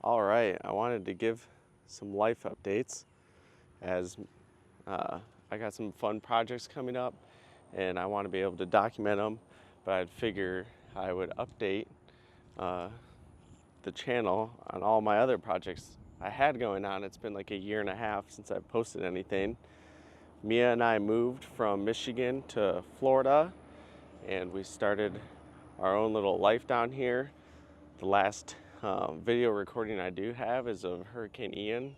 All right, I wanted to give some life updates as I got some fun projects coming up and I want to be able to document them, but I'd figure I would update the channel on all my other projects I had going on. It's been like a year and a half since I've posted anything. Mia and I moved from Michigan to Florida and we started our own little life down here. The last video recording I do have is of Hurricane Ian.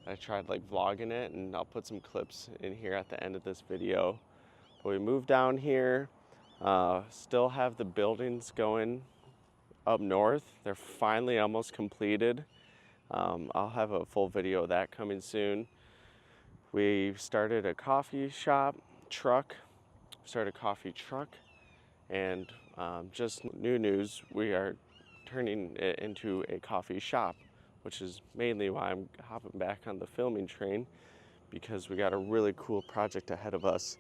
I tried like vlogging it, and I'll put some clips in here at the end of this video. But we moved down here, still have the buildings going up north. They're finally almost completed. I'll have a full video of that coming soon. We started a coffee shop truck, and just new news, we are turning it into a coffee shop, which is mainly why I'm hopping back on the filming train, because we got a really cool project ahead of us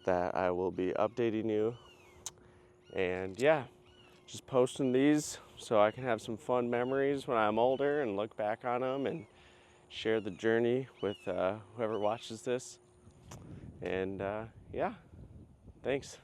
that I will be updating you. And yeah, just posting these so I can have some fun memories when I'm older and look back on them and share the journey with whoever watches this. And yeah, thanks.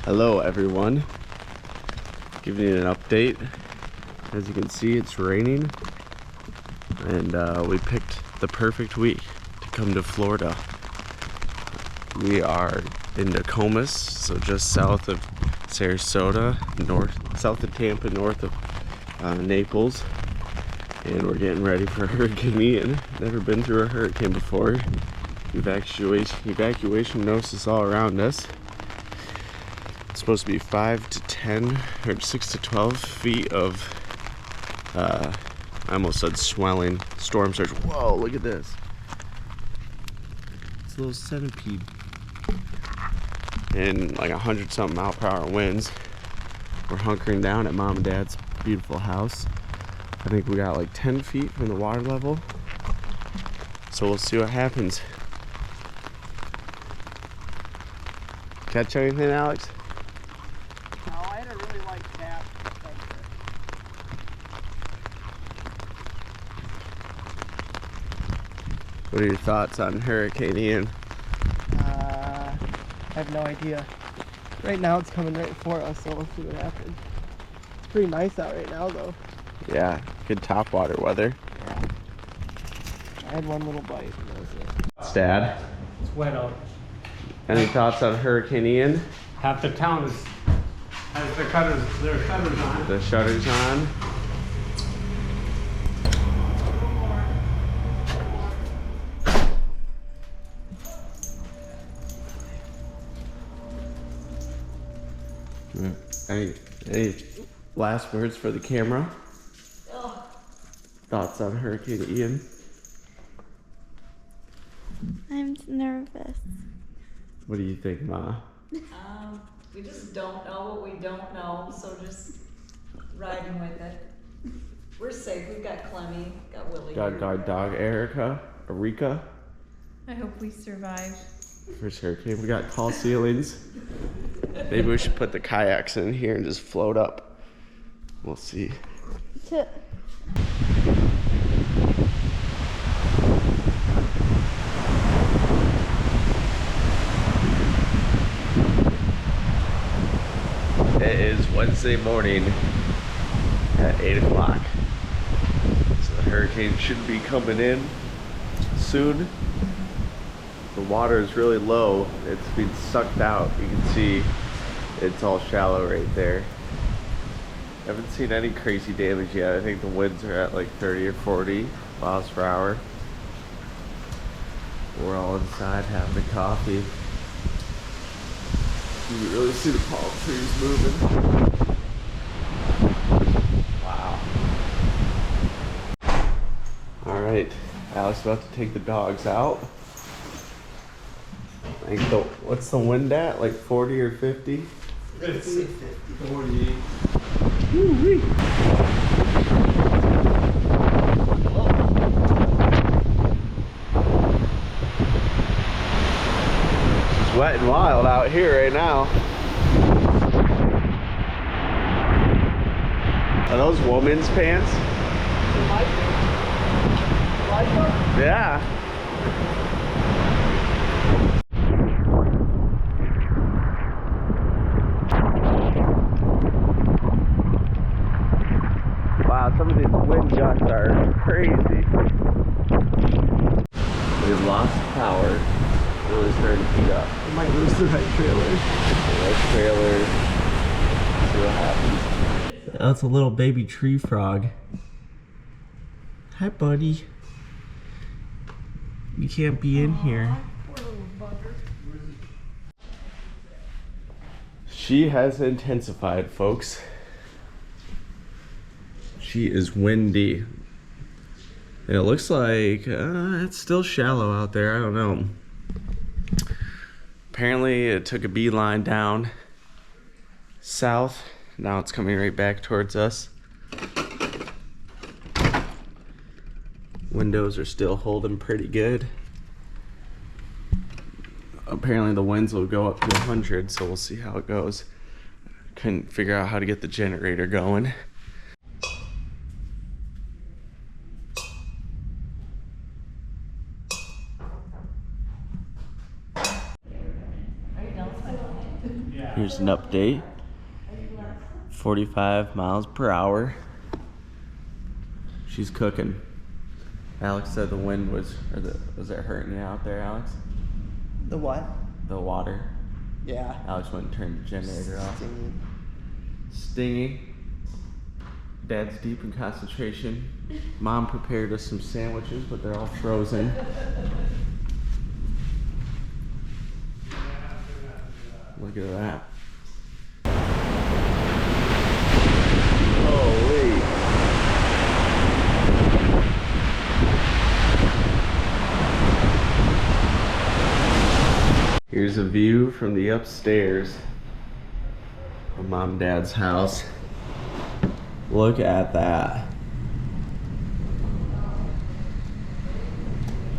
Hello everyone, giving you an update. As you can see, it's raining and we picked the perfect week to come to Florida. We are in Nokomis, so just south of Sarasota, south of Tampa, north of Naples, and we're getting ready for Hurricane Ian. Never been through a hurricane before. Evacuation notices all around us. Supposed to be 5 to 10 or 6 to 12 feet of I almost said swelling storm surge. Whoa, look at this. It's a little centipede. And like 100-something mile per hour winds. We're hunkering down at mom and dad's beautiful house. I think we got like 10 feet from the water level. So we'll see what happens. Catch anything, Alex? What are your thoughts on Hurricane Ian? I have no idea. Right now it's coming right for us, so we'll see what happens. It's pretty nice out right now though. Yeah, good topwater weather. Yeah. I had one little bite and that was it. Dad, It's wet out. any thoughts on Hurricane Ian? Half the town has their shutters on. The shutters on. Any last words for the camera? Oh. Thoughts on Hurricane Ian? I'm nervous. What do you think, Ma? We just don't know what we don't know, so just riding with it. We're safe. We've got Clemmy, got Willie. Dog Erica, Erika. I hope we survive. First hurricane. We got tall ceilings. Maybe we should put the kayaks in here and just float up. We'll see. It is Wednesday morning at 8 o'clock. So the hurricane should be coming in soon. The water is really low. It's being sucked out. You can see it's all shallow right there. Haven't seen any crazy damage yet. I think the winds are at like 30 or 40 miles per hour. We're all inside having a coffee. You can really see the palm trees moving. Wow. All right, Alex about to take the dogs out. I think what's the wind at? Like 40 or 50? It's 48. It's wet and wild out here right now. Are those women's pants? Yeah. Wow, some of these wind gusts are crazy. We've lost power. Really starting to heat up. We might lose the right trailer. The right trailer. See what happens. That's a little baby tree frog. Hi, buddy. You can't be in here. She has intensified, folks. She is windy. And it looks like it's still shallow out there. I don't know. Apparently it took a beeline down south. Now it's coming right back towards us. Windows are still holding pretty good. Apparently the winds will go up to 100, so we'll see how it goes. Couldn't figure out how to get the generator going. Here's an update. 45 miles per hour. She's cooking. Alex said the wind was it hurting you out there, Alex? The what? The water. Yeah. Alex went and turned the generator off. Stinging. Stingy. Dad's deep in concentration. Mom prepared us some sandwiches, but they're all frozen. Look at that. Holy. Here's a view from the upstairs of Mom and Dad's house. Look at that.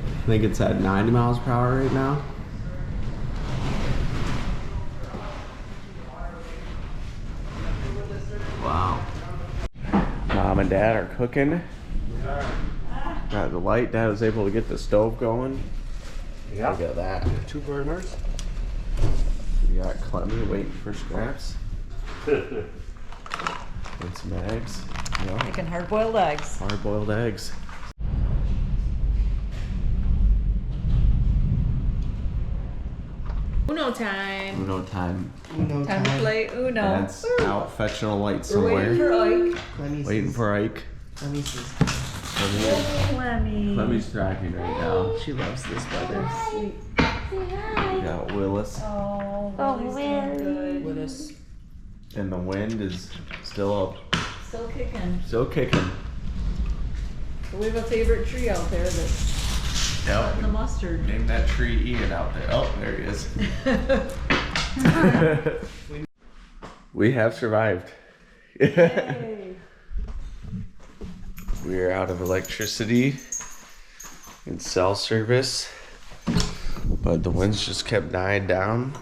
I think it's at 90 miles per hour right now. Wow. Mom and Dad are cooking. Got the light. Dad was able to get the stove going. Yeah. Look at that. 2 burners. We got Clemmy waiting for scraps. And some eggs. Yeah. Making hard-boiled eggs. Hard-boiled eggs. Uno time. Uno time. No Time to play Uno. Dad's out fetching a light We're waiting somewhere. for Ike. Clemmy Waiting says- for Ike. Clemmy says Clemmy. Clemmy's tracking right now. she loves this weather. Sweet. We got Willis. Oh, Oh, Willie's doing Willie. good. With us. And the wind is still Still kicking. kicking. But we have a favorite tree out there that's cutting the mustard. Name that tree Ian out there. Oh, there he is. We have survived. Hey. We are out of electricity and cell service, but the winds just kept dying down.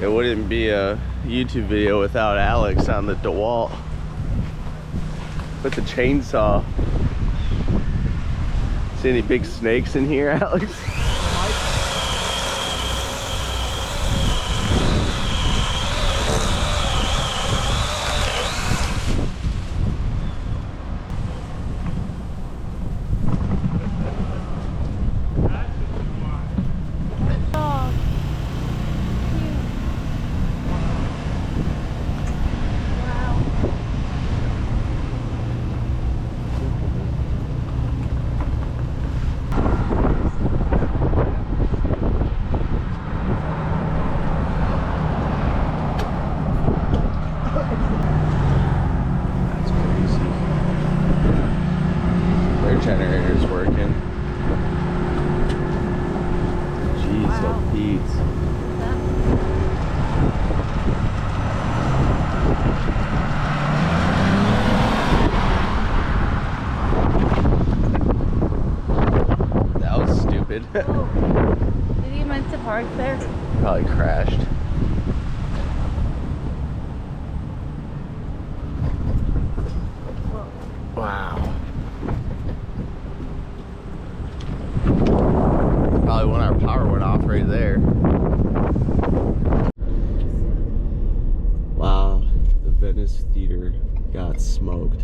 It wouldn't be a YouTube video without Alex on the DeWalt with the chainsaw. See any big snakes in here, Alex? Did you meant to park there? Probably crashed. Wow. Probably when our power went off right there. Wow, the Venice Theater got smoked.